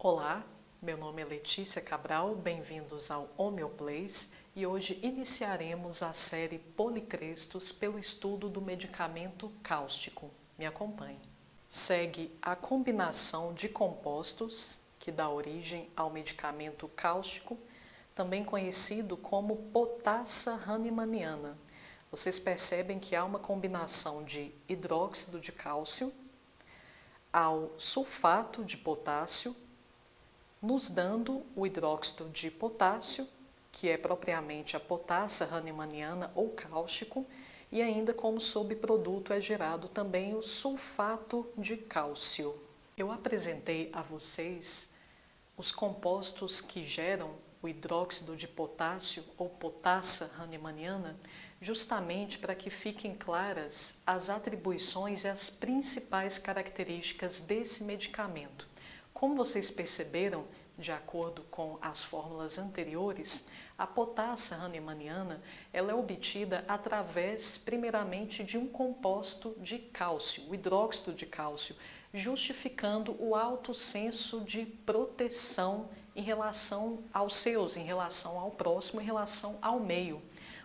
Olá, meu nome é Letícia Cabral, bem-vindos ao Homeoplace e hoje iniciaremos a série Policrestos pelo estudo do medicamento cáustico. Me acompanhe. Segue a combinação de compostos que dá origem ao medicamento cáustico, também conhecido como potassa hahnemanniana. Vocês percebem que há uma combinação de hidróxido de cálcio ao sulfato de potássio, nos dando o hidróxido de potássio, que é propriamente a potassa hahnemanniana ou cáustico, e ainda como subproduto é gerado também o sulfato de cálcio. Eu apresentei a vocês os compostos que geram o hidróxido de potássio ou potassa hahnemanniana, justamente para que fiquem claras as atribuições e as principais características desse medicamento. Como vocês perceberam, de acordo com as fórmulas anteriores, a potassa hahnemanniana ela é obtida através, primeiramente, de um composto de cálcio, o hidróxido de cálcio, justificando o alto senso de proteção em relação aos seus, em relação ao próximo, em relação ao meio.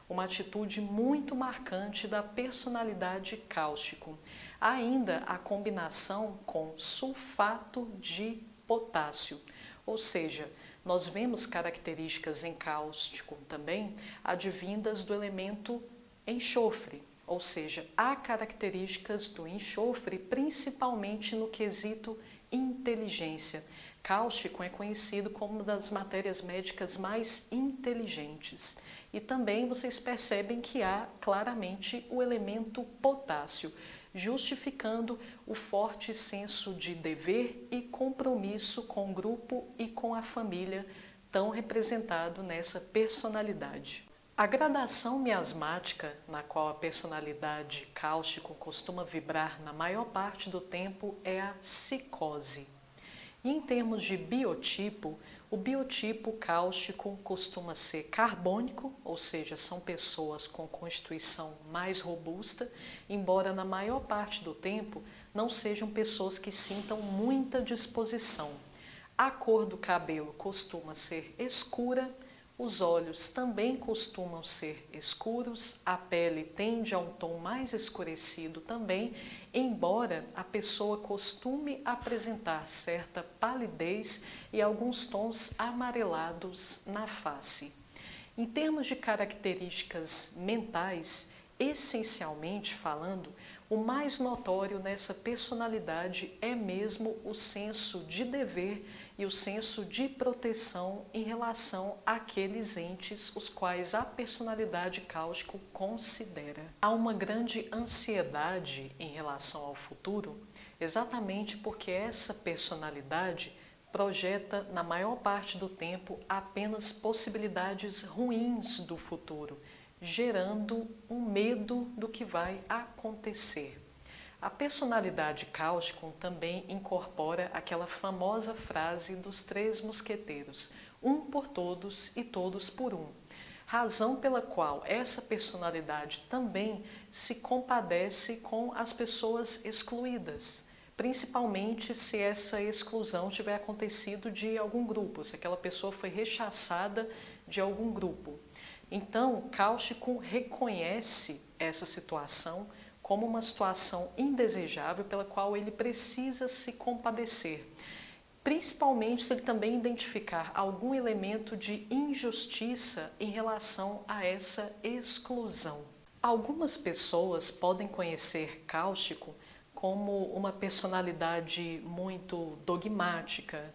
Uma atitude muito marcante da personalidade cáustico. Há ainda a combinação com sulfato de potássio, ou seja, nós vemos características em cáustico também advindas do elemento enxofre, ou seja, há características do enxofre principalmente no quesito inteligência. Cáustico é conhecido como uma das matérias médicas mais inteligentes. E também vocês percebem que há claramente o elemento potássio, justificando o forte senso de dever e compromisso com o grupo e com a família, tão representado nessa personalidade. A gradação miasmática, na qual a personalidade cáustico costuma vibrar na maior parte do tempo, é a psicose. E em termos de biotipo, o biotipo cáustico costuma ser carbônico, ou seja, são pessoas com constituição mais robusta, embora na maior parte do tempo não sejam pessoas que sintam muita disposição. A cor do cabelo costuma ser escura, os olhos também costumam ser escuros, a pele tende a um tom mais escurecido também, embora a pessoa costume apresentar certa palidez e alguns tons amarelados na face. Em termos de características mentais, essencialmente falando, o mais notório nessa personalidade é mesmo o senso de dever e o senso de proteção em relação àqueles entes os quais a personalidade cáustico considera. Há uma grande ansiedade em relação ao futuro, exatamente porque essa personalidade projeta, na maior parte do tempo, apenas possibilidades ruins do futuro, gerando um medo do que vai acontecer. A personalidade cáustico também incorpora aquela famosa frase dos três mosqueteiros, um por todos e todos por um. Razão pela qual essa personalidade também se compadece com as pessoas excluídas, principalmente se essa exclusão tiver acontecido de algum grupo, se aquela pessoa foi rechaçada de algum grupo. Então, cáustico reconhece essa situação como uma situação indesejável pela qual ele precisa se compadecer, principalmente se ele também identificar algum elemento de injustiça em relação a essa exclusão. Algumas pessoas podem conhecer cáustico como uma personalidade muito dogmática,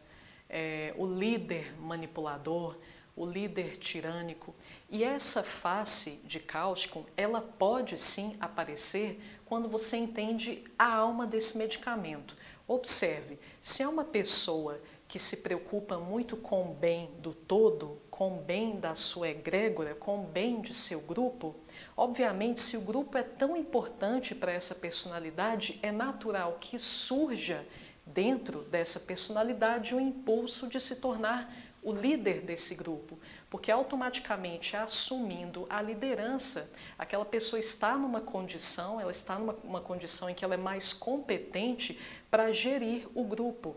o líder manipulador, o líder tirânico. E essa face de cáustico, ela pode sim aparecer quando você entende a alma desse medicamento. Observe, se é uma pessoa que se preocupa muito com o bem do todo, com o bem da sua egrégora, com o bem de seu grupo, obviamente, se o grupo é tão importante para essa personalidade, é natural que surja dentro dessa personalidade o impulso de se tornar o líder desse grupo, porque automaticamente assumindo a liderança, aquela pessoa está numa condição, ela está numa condição em que ela é mais competente para gerir o grupo.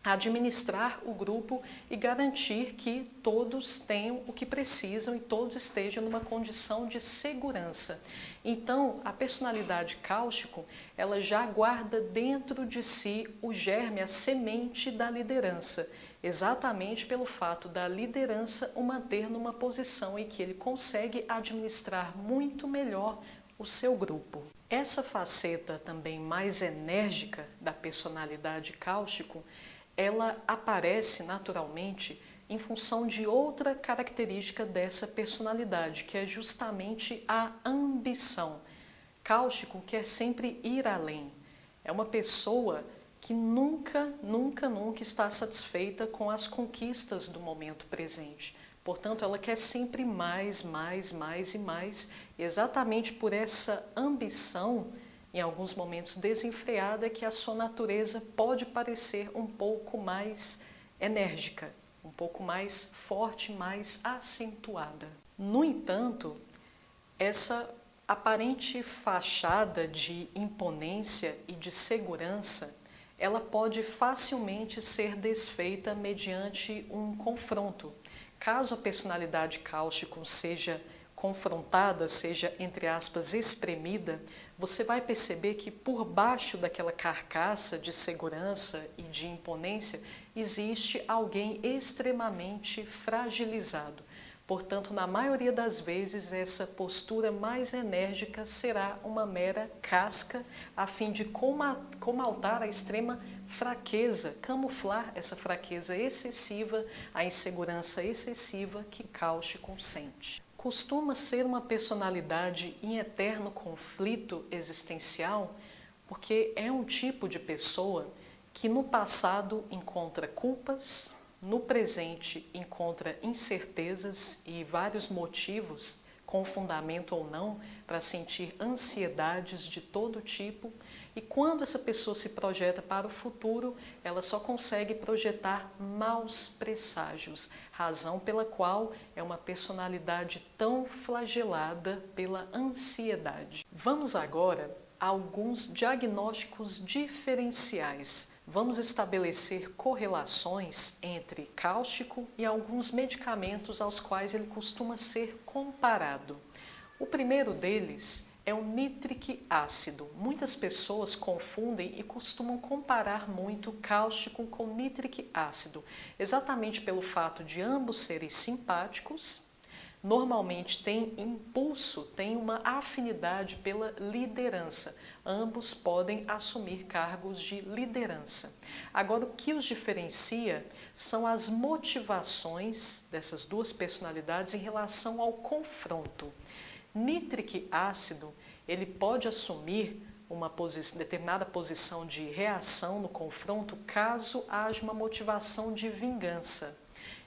administrar o grupo e garantir que todos tenham o que precisam e todos estejam numa condição de segurança. Então, a personalidade cáustico, ela já guarda dentro de si o germe, a semente da liderança, exatamente pelo fato da liderança o manter numa posição em que ele consegue administrar muito melhor o seu grupo. Essa faceta também mais enérgica da personalidade cáustico, ela aparece naturalmente em função de outra característica dessa personalidade, que é justamente a ambição. Cáustico quer sempre ir além. É uma pessoa que nunca está satisfeita com as conquistas do momento presente. Portanto, ela quer sempre mais e mais. Exatamente por essa ambição, em alguns momentos desenfreada, que a sua natureza pode parecer um pouco mais enérgica, um pouco mais forte, mais acentuada. No entanto, essa aparente fachada de imponência e de segurança, ela pode facilmente ser desfeita mediante um confronto. Caso a personalidade cáustico seja confrontada, seja, entre aspas, espremida, você vai perceber que por baixo daquela carcaça de segurança e de imponência existe alguém extremamente fragilizado. Portanto, na maioria das vezes, essa postura mais enérgica será uma mera casca, a fim de comaltar a extrema fraqueza, camuflar essa fraqueza excessiva, a insegurança excessiva que cáustico sente. Costuma ser uma personalidade em eterno conflito existencial, porque é um tipo de pessoa que no passado encontra culpas, no presente encontra incertezas e vários motivos, com fundamento ou não, para sentir ansiedades de todo tipo. E quando essa pessoa se projeta para o futuro, ela só consegue projetar maus presságios, razão pela qual é uma personalidade tão flagelada pela ansiedade. Vamos agora a alguns diagnósticos diferenciais. Vamos estabelecer correlações entre cáustico e alguns medicamentos aos quais ele costuma ser comparado. O primeiro deles é o nítrico ácido. Muitas pessoas confundem e costumam comparar muito cáustico com nítrico ácido, exatamente pelo fato de ambos serem simpáticos, normalmente têm impulso, têm uma afinidade pela liderança. Ambos podem assumir cargos de liderança. Agora, o que os diferencia são as motivações dessas duas personalidades em relação ao confronto. Nítrico ácido, ele pode assumir uma determinada posição de reação no confronto caso haja uma motivação de vingança.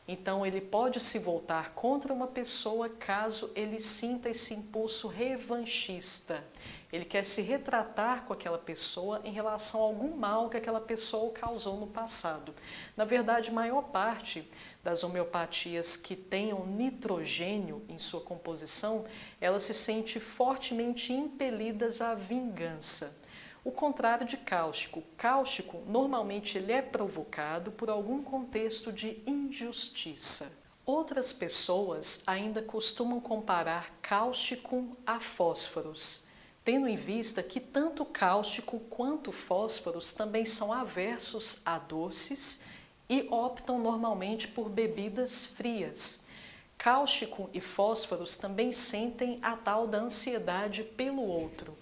Então, ele pode se voltar contra uma pessoa caso ele sinta esse impulso revanchista. Ele quer se retratar com aquela pessoa em relação a algum mal que aquela pessoa causou no passado. Na verdade, a maior parte das homeopatias que tenham nitrogênio em sua composição, elas se sentem fortemente impelidas à vingança. O contrário de cáustico. Cáustico, normalmente, ele é provocado por algum contexto de injustiça. Outras pessoas ainda costumam comparar cáustico a fósforos, tendo em vista que tanto cáustico quanto fósforos também são aversos a doces e optam normalmente por bebidas frias. Cáustico e fósforos também sentem a tal da ansiedade pelo outro.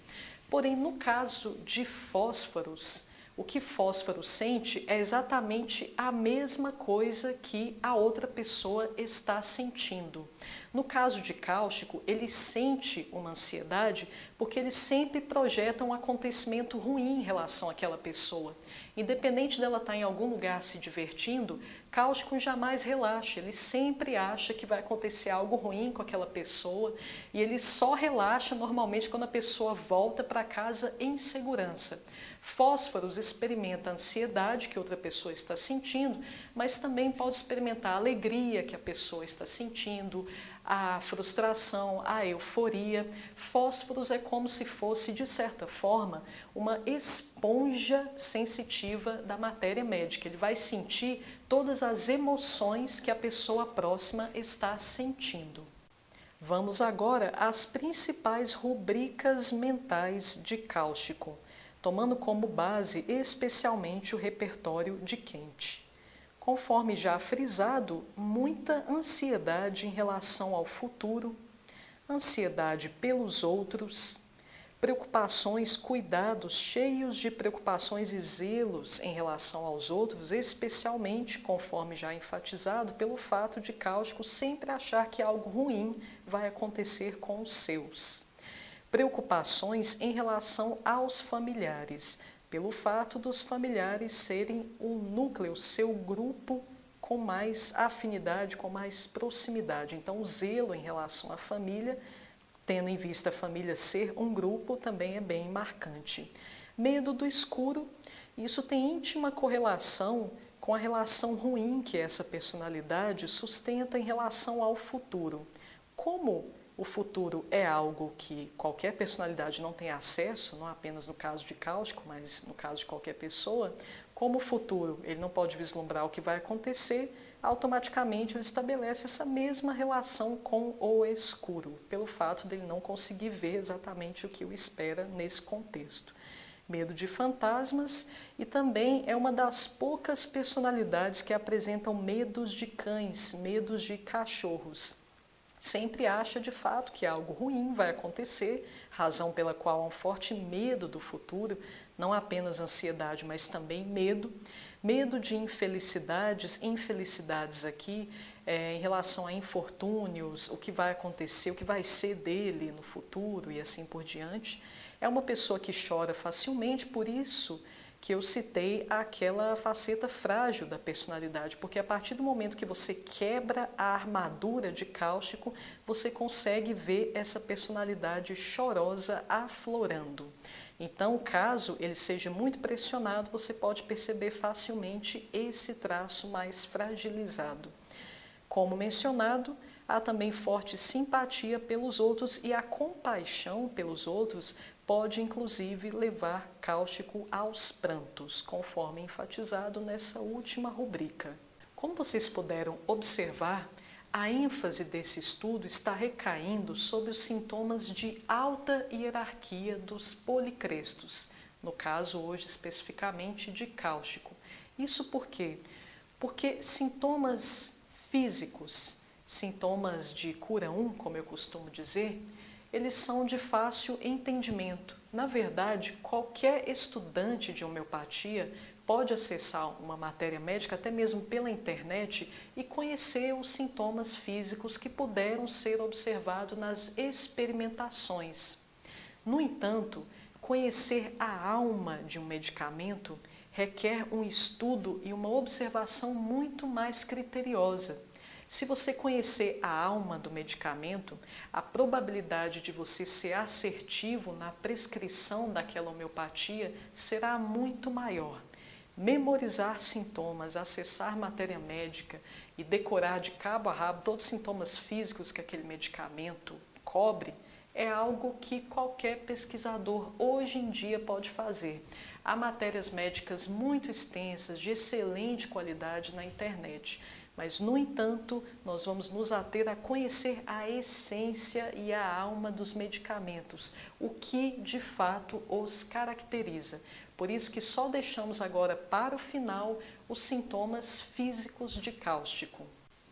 Porém, no caso de fósforos, o que fósforo sente é exatamente a mesma coisa que a outra pessoa está sentindo. No caso de cáustico, ele sente uma ansiedade porque ele sempre projeta um acontecimento ruim em relação àquela pessoa. Independente dela estar em algum lugar se divertindo, cáustico jamais relaxa, ele sempre acha que vai acontecer algo ruim com aquela pessoa e ele só relaxa normalmente quando a pessoa volta para casa em segurança. Fósforos experimenta a ansiedade que outra pessoa está sentindo, mas também pode experimentar a alegria que a pessoa está sentindo, a frustração, a euforia. Fósforos é como se fosse, de certa forma, uma esponja sensitiva da matéria médica. Ele vai sentir todas as emoções que a pessoa próxima está sentindo. Vamos agora às principais rubricas mentais de cáustico, tomando como base especialmente o repertório de Kent. Conforme já frisado, muita ansiedade em relação ao futuro, ansiedade pelos outros, preocupações, cuidados cheios de preocupações e zelos em relação aos outros, especialmente, conforme já enfatizado, pelo fato de cáustico sempre achar que algo ruim vai acontecer com os seus. Preocupações em relação aos familiares, pelo fato dos familiares serem o núcleo, seu grupo com mais afinidade, com mais proximidade. Então, o zelo em relação à família, tendo em vista a família ser um grupo, também é bem marcante. Medo do escuro, isso tem íntima correlação com a relação ruim que essa personalidade sustenta em relação ao futuro. Como o futuro é algo que qualquer personalidade não tem acesso, não apenas no caso de cáustico, mas no caso de qualquer pessoa, como o futuro ele não pode vislumbrar o que vai acontecer, automaticamente ele estabelece essa mesma relação com o escuro, pelo fato dele não conseguir ver exatamente o que o espera nesse contexto. Medo de fantasmas e também é uma das poucas personalidades que apresentam medos de cães, medos de cachorros. Sempre acha de fato que algo ruim vai acontecer, razão pela qual há um forte medo do futuro, não apenas ansiedade, mas também medo. Medo de infelicidades, infelicidades aqui em relação a infortúnios, o que vai acontecer, o que vai ser dele no futuro e assim por diante. É uma pessoa que chora facilmente, por isso que eu citei aquela faceta frágil da personalidade, porque a partir do momento que você quebra a armadura de cáustico, você consegue ver essa personalidade chorosa aflorando. Então, caso ele seja muito pressionado, você pode perceber facilmente esse traço mais fragilizado. Como mencionado, há também forte simpatia pelos outros e a compaixão pelos outros pode inclusive levar cáustico aos prantos, conforme enfatizado nessa última rubrica. Como vocês puderam observar, a ênfase desse estudo está recaindo sobre os sintomas de alta hierarquia dos policrestos, no caso hoje especificamente de cáustico. Isso por quê? Porque sintomas físicos, sintomas de cura 1, como eu costumo dizer, eles são de fácil entendimento. Na verdade, qualquer estudante de homeopatia pode acessar uma matéria médica, até mesmo pela internet, e conhecer os sintomas físicos que puderam ser observados nas experimentações. No entanto, conhecer a alma de um medicamento requer um estudo e uma observação muito mais criteriosa. Se você conhecer a alma do medicamento, a probabilidade de você ser assertivo na prescrição daquela homeopatia será muito maior. Memorizar sintomas, acessar matéria médica e decorar de cabo a rabo todos os sintomas físicos que aquele medicamento cobre é algo que qualquer pesquisador hoje em dia pode fazer. Há matérias médicas muito extensas, de excelente qualidade na internet. Mas, no entanto, nós vamos nos ater a conhecer a essência e a alma dos medicamentos, o que de fato os caracteriza. Por isso que só deixamos agora para o final os sintomas físicos de cáustico.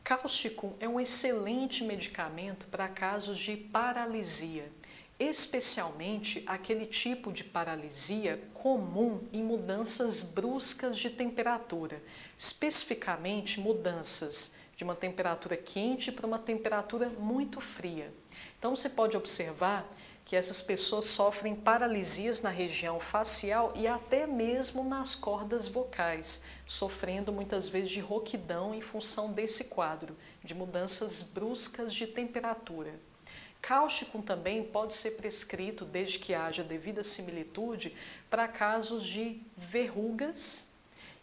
Cáustico é um excelente medicamento para casos de paralisia, especialmente aquele tipo de paralisia comum em mudanças bruscas de temperatura, especificamente mudanças de uma temperatura quente para uma temperatura muito fria. Então você pode observar que essas pessoas sofrem paralisias na região facial e até mesmo nas cordas vocais, sofrendo muitas vezes de rouquidão em função desse quadro, de mudanças bruscas de temperatura. Cáusticum também pode ser prescrito, desde que haja devida similitude, para casos de verrugas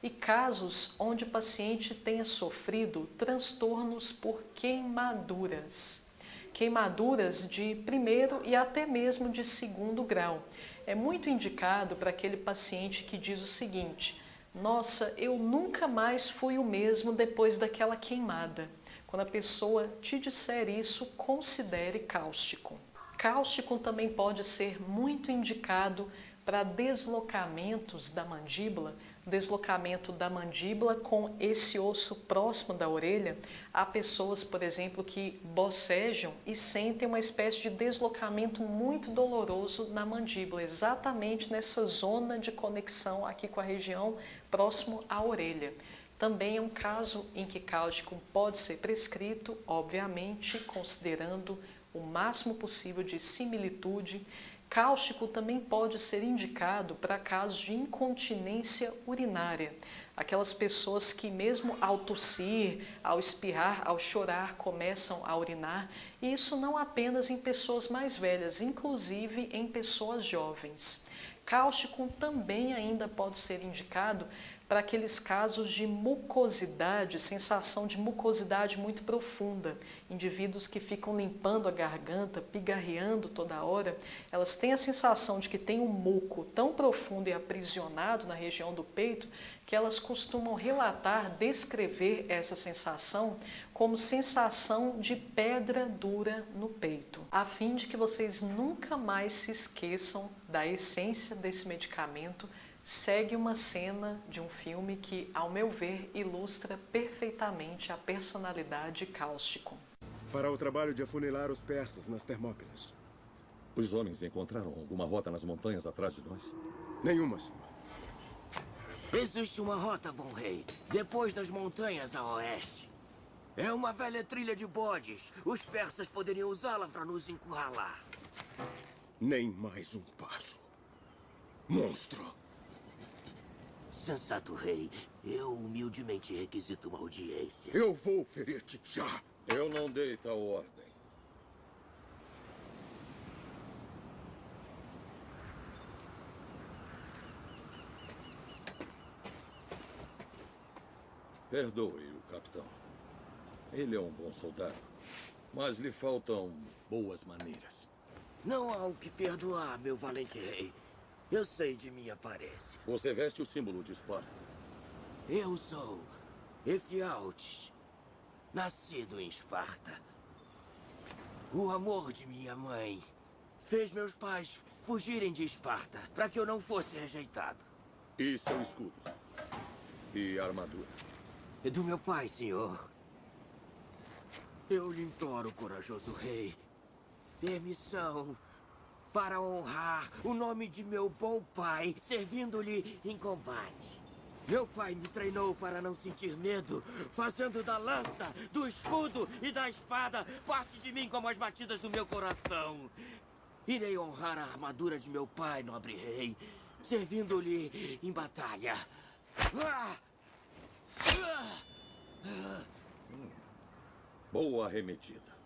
e casos onde o paciente tenha sofrido transtornos por queimaduras. Queimaduras de primeiro e até mesmo de segundo grau. É muito indicado para aquele paciente que diz o seguinte: nossa, eu nunca mais fui o mesmo depois daquela queimada. Quando a pessoa te disser isso, considere cáustico. Cáustico também pode ser muito indicado para deslocamentos da mandíbula, deslocamento da mandíbula com esse osso próximo da orelha. Há pessoas, por exemplo, que bocejam e sentem uma espécie de deslocamento muito doloroso na mandíbula, exatamente nessa zona de conexão aqui com a região próximo à orelha. Também é um caso em que cáusticum pode ser prescrito, obviamente, considerando o máximo possível de similitude. Cáustico também pode ser indicado para casos de incontinência urinária. Aquelas pessoas que mesmo ao tossir, ao espirrar, ao chorar, começam a urinar. E isso não apenas em pessoas mais velhas, inclusive em pessoas jovens. Cáustico também ainda pode ser indicado para aqueles casos de mucosidade, sensação de mucosidade muito profunda. Indivíduos que ficam limpando a garganta, pigarreando toda hora, elas têm a sensação de que tem um muco tão profundo e aprisionado na região do peito que elas costumam relatar, descrever essa sensação como sensação de pedra dura no peito, a fim de que vocês nunca mais se esqueçam da essência desse medicamento. Segue uma cena de um filme que, ao meu ver, ilustra perfeitamente a personalidade de Cáustico. Fará o trabalho de afunilar os persas nas Termópilas. Os homens encontraram alguma rota nas montanhas atrás de nós? Nenhuma, senhor. Existe uma rota, bom rei, depois das montanhas a oeste. É uma velha trilha de bodes. Os persas poderiam usá-la para nos encurralar. Nem mais um passo. Monstro! Sensato rei, eu humildemente requisito uma audiência. Eu vou ferir-te já! Eu não dei tal ordem. Perdoe o capitão. Ele é um bom soldado, mas lhe faltam boas maneiras. Não há o que perdoar, meu valente rei. Eu sei de minha aparência. Você veste o símbolo de Esparta. Eu sou Efialtes, nascido em Esparta. O amor de minha mãe fez meus pais fugirem de Esparta para que eu não fosse rejeitado. E seu escudo? E a armadura? É do meu pai, senhor. Eu lhe imploro, corajoso rei, permissão para honrar o nome de meu bom pai, servindo-lhe em combate. Meu pai me treinou para não sentir medo, fazendo da lança, do escudo e da espada parte de mim como as batidas do meu coração. Irei honrar a armadura de meu pai, nobre rei, servindo-lhe em batalha. Boa arremetida.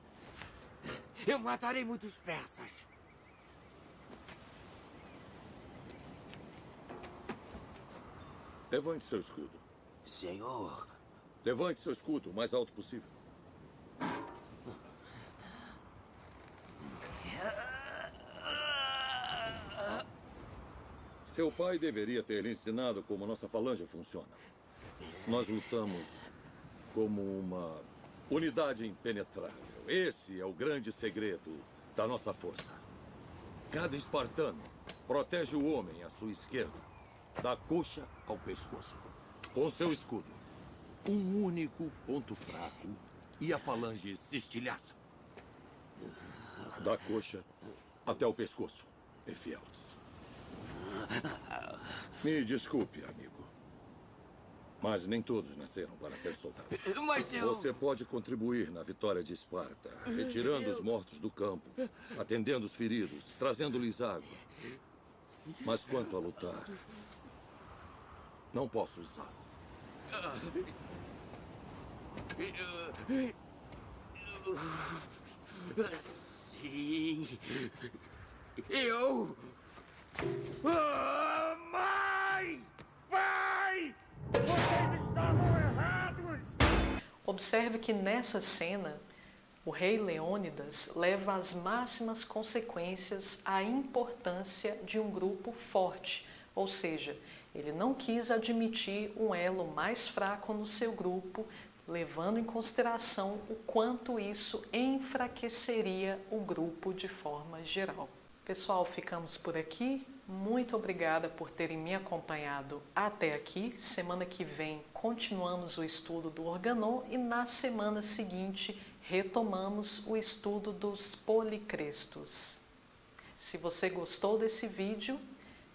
Eu matarei muitos persas. Levante seu escudo. Senhor. Levante seu escudo o mais alto possível. Seu pai deveria ter lhe ensinado como nossa falange funciona. Nós lutamos como uma unidade impenetrável. Esse é o grande segredo da nossa força. Cada espartano protege o homem à sua esquerda, da coxa ao pescoço, com seu escudo. Um único ponto fraco e a falange se estilhaça. Da coxa até o pescoço, Efialtes. Me desculpe, amigo. Mas nem todos nasceram para ser soldados. Mas eu... Você pode contribuir na vitória de Esparta, retirando os mortos do campo, atendendo os feridos, trazendo-lhes água. Mas quanto a lutar, não posso usá-lo. Sim. Eu... Mãe! Pai! Vocês estavam errados! Observe que nessa cena, o rei Leônidas leva às máximas consequências a importância de um grupo forte, ou seja, ele não quis admitir um elo mais fraco no seu grupo, levando em consideração o quanto isso enfraqueceria o grupo de forma geral. Pessoal, ficamos por aqui. Muito obrigada por terem me acompanhado até aqui. Semana que vem continuamos o estudo do Organon e na semana seguinte retomamos o estudo dos policrestos. Se você gostou desse vídeo,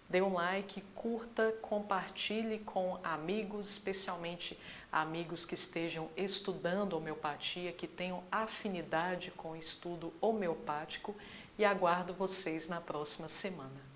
dê um like, curta, compartilhe com amigos, especialmente amigos que estejam estudando homeopatia, que tenham afinidade com o estudo homeopático, e aguardo vocês na próxima semana.